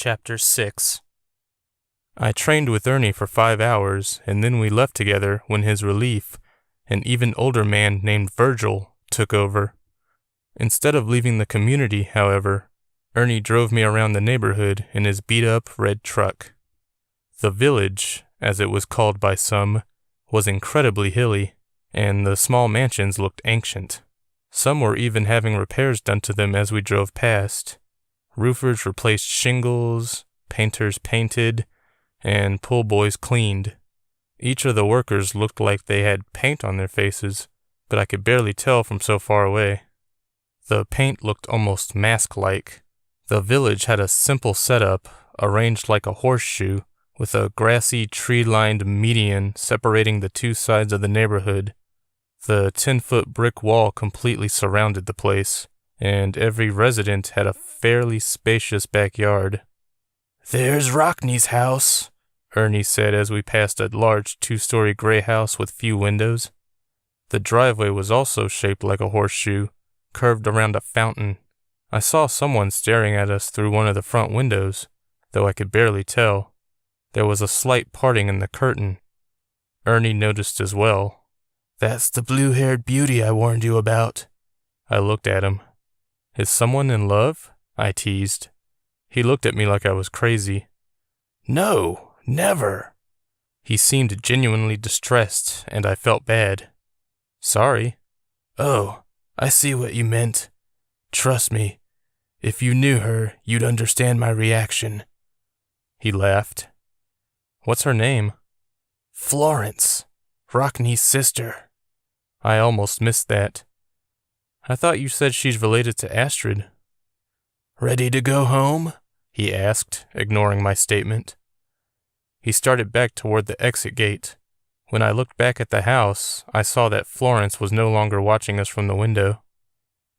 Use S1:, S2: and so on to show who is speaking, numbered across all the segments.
S1: Chapter 6. I trained with Ernie for 5 hours, and then we left together when his relief, an even older man named Virgil, took over. Instead of leaving the community, however, Ernie drove me around the neighborhood in his beat-up red truck. The village, as it was called by some, was incredibly hilly, and the small mansions looked ancient. Some were even having repairs done to them as we drove past. Roofers replaced shingles, painters painted, and pool boys cleaned. Each of the workers looked like they had paint on their faces, but I could barely tell from so far away. The paint looked almost mask-like. The village had a simple setup, arranged like a horseshoe, with a grassy, tree-lined median separating the two sides of the neighborhood. The 10-foot brick wall completely surrounded the place, and every resident had a fairly spacious backyard. "There's Rockney's house," Ernie said as we passed a large 2-story gray house with few windows. The driveway was also shaped like a horseshoe, curved around a fountain. I saw someone staring at us through one of the front windows, though I could barely tell. There was a slight parting in the curtain. Ernie noticed as well. "That's the blue-haired beauty I warned you about." I looked at him. "Is someone in love?" I teased. He looked at me like I was crazy. "No, never." He seemed genuinely distressed, and I felt bad. "Sorry." "Oh, I see what you meant. Trust me, if you knew her, you'd understand my reaction." He laughed. "What's her name?" "Florence, Rockney's sister." I almost missed that. "I thought you said she's related to Astrid." "Ready to go home?" he asked, ignoring my statement. He started back toward the exit gate. When I looked back at the house, I saw that Florence was no longer watching us from the window.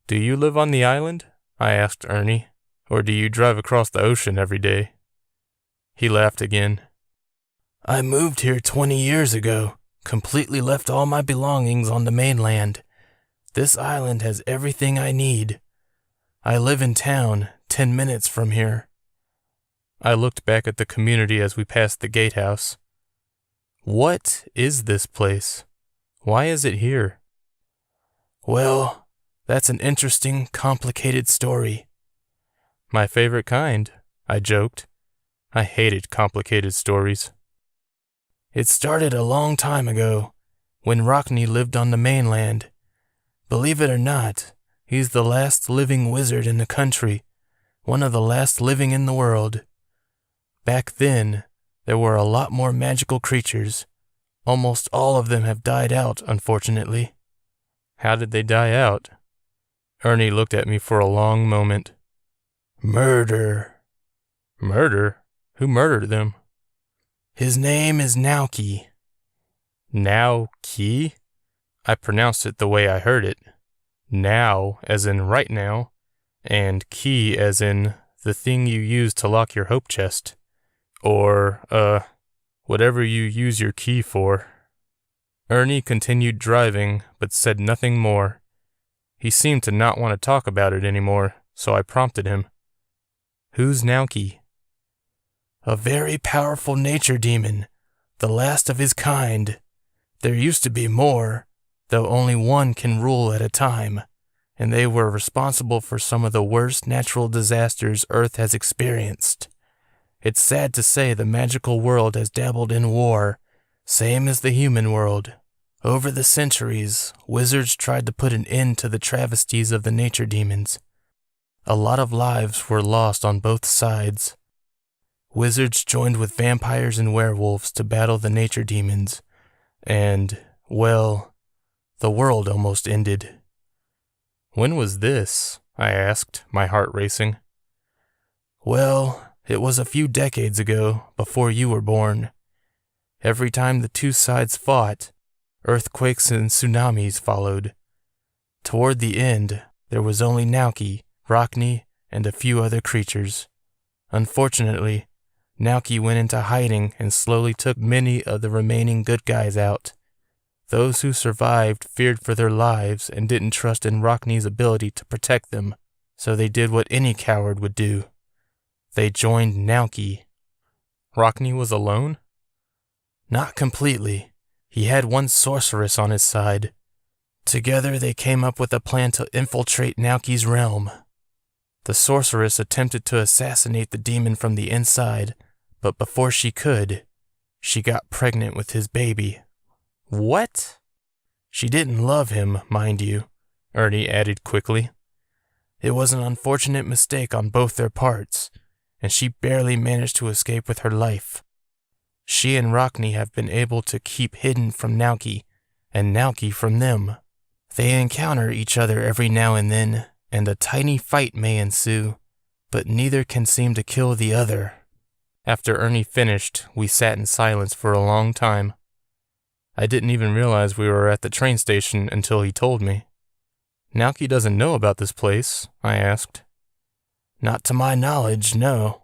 S1: "Do you live on the island?" I asked Ernie. "Or do you drive across the ocean every day?" He laughed again. "I moved here 20 years ago, completely left all my belongings on the mainland. This island has everything I need. I live in town, 10 minutes from here." I looked back at the community as we passed the gatehouse. What is this place? Why is it here? "Well, that's an interesting, complicated story." "My favorite kind," I joked. I hated complicated stories. "It started a long time ago, when Rockney lived on the mainland. Believe it or not, he's the last living wizard in the country, one of the last living in the world. Back then, there were a lot more magical creatures. Almost all of them have died out, unfortunately." "How did they die out?" Ernie looked at me for a long moment. "Murder." "Murder? Who murdered them?" "His name is Nauki." "Now-ki?" I pronounced it the way I heard it. Now as in right now, and key as in the thing you use to lock your hope chest. Or, whatever you use your key for. Ernie continued driving, but said nothing more. He seemed to not want to talk about it anymore, so I prompted him. "Who's Nauki?" "A very powerful nature demon, the last of his kind. There used to be more, though only one can rule at a time, and they were responsible for some of the worst natural disasters Earth has experienced. It's sad to say the magical world has dabbled in war, same as the human world. Over the centuries, wizards tried to put an end to the travesties of the nature demons. A lot of lives were lost on both sides. Wizards joined with vampires and werewolves to battle the nature demons, and, well, the world almost ended." "When was this?" I asked, my heart racing. "Well, it was a few decades ago, before you were born. Every time the two sides fought, earthquakes and tsunamis followed. Toward the end, there was only Nauki, Rockney, and a few other creatures. Unfortunately, Nauki went into hiding and slowly took many of the remaining good guys out. Those who survived feared for their lives and didn't trust in Rockney's ability to protect them, so they did what any coward would do. They joined Nauki. Rockney was alone? Not completely. He had one sorceress on his side. Together they came up with a plan to infiltrate Nauki's realm. The sorceress attempted to assassinate the demon from the inside, but before she could, she got pregnant with his baby. What? She didn't love him, mind you, Ernie added quickly. It was an unfortunate mistake on both their parts, and she barely managed to escape with her life. She and Rockney have been able to keep hidden from Nauki, and Nauki from them. They encounter each other every now and then, and a tiny fight may ensue, but neither can seem to kill the other. After Ernie finished, we sat in silence for a long time. I didn't even realize we were at the train station until he told me. Nauki doesn't know about this place, I asked. Not to my knowledge, no.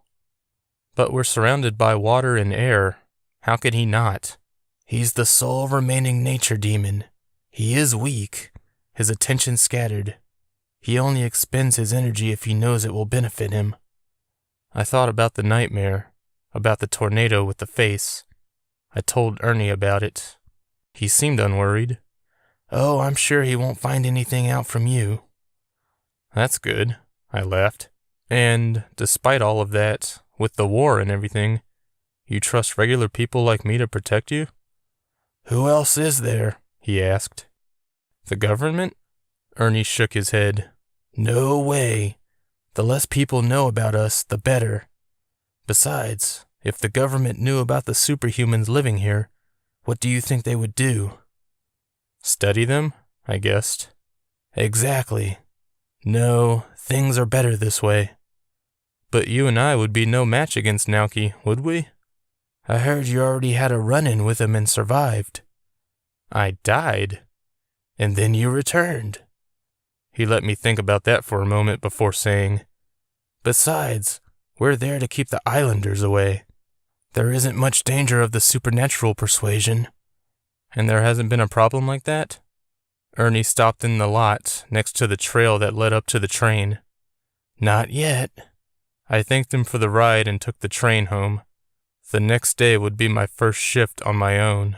S1: But we're surrounded by water and air. How could he not? He's the sole remaining nature demon. He is weak, his attention scattered. He only expends his energy if he knows it will benefit him. I thought about the nightmare, about the tornado with the face. I told Ernie about it. He seemed unworried. Oh, I'm sure he won't find anything out from you. That's good, I laughed. And, despite all of that, with the war and everything, you trust regular people like me to protect you? Who else is there? He asked. The government? Ernie shook his head. No way. The less people know about us, the better. Besides, if the government knew about the superhumans living here, what do you think they would do? Study them, I guessed. Exactly. No, things are better this way. But you and I would be no match against Nauki, would we? I heard you already had a run-in with him and survived. I died. And then you returned. He let me think about that for a moment before saying, Besides, we're there to keep the islanders away. There isn't much danger of the supernatural persuasion. And there hasn't been a problem like that? Ernie stopped in the lot next to the trail that led up to the train. Not yet. I thanked him for the ride and took the train home. The next day would be my first shift on my own.